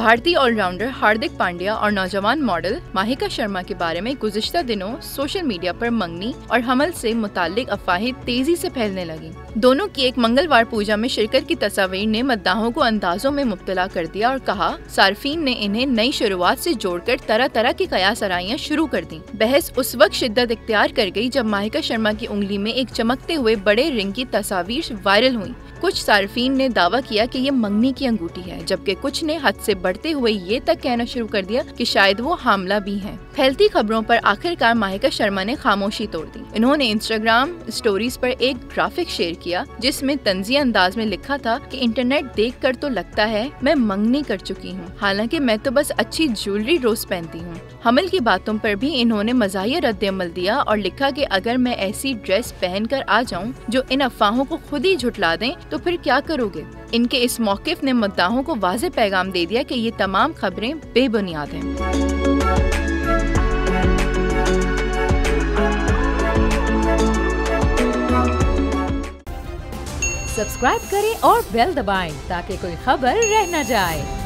भारतीय ऑलराउंडर हार्दिक पांड्या और नौजवान मॉडल माहिका शर्मा के बारे में गुज़िश्ता दिनों सोशल मीडिया पर मंगनी और हमल से मुताल्लिक अफवाहें तेजी से फैलने लगी। दोनों की एक मंगलवार पूजा में शिरकत की तस्वीर ने मद्दाहों को अंदाजों में मुब्तला कर दिया और कहा सार्फिन ने इन्हें नई शुरुआत से जोड़कर तरह तरह की कयास आराइयां शुरू कर दी। बहस उस वक्त शिद्दत इख्तियार कर गई जब माहिका शर्मा की उंगली में एक चमकते हुए बड़े रिंग की तस्वीर वायरल हुई। कुछ सार्फिन ने दावा किया कि ये मंगनी की अंगूठी है, जबकि कुछ ने हद से बढ़ते हुए ये तक कहना शुरू कर दिया कि शायद वो हामला भी हैं। फैलती खबरों पर आखिरकार माहिका शर्मा ने खामोशी तोड़ दी। इन्होंने इंस्टाग्राम स्टोरीज पर एक ग्राफिक शेयर किया जिसमें तंज़िया अंदाज में लिखा था कि इंटरनेट देखकर तो लगता है मैं मंगनी कर चुकी हूँ, हालांकि मैं तो बस अच्छी ज्वेलरी रोज पहनती हूँ। हमल की बातों पर भी इन्होंने मज़ाहिया रद्द-ए-अमल दिया और लिखा कि अगर मैं ऐसी ड्रेस पहनकर आ जाऊं जो इन अफवाहों को खुद ही झुठला दें तो फिर क्या करोगे। इनके इस मौक़िफ़ ने मुद्दाहों को वाज़ेह पैगाम दे दिया कि ये तमाम खबरें बेबुनियाद हैं। सब्सक्राइब करें और बेल दबाएं ताकि कोई खबर रह न जाए।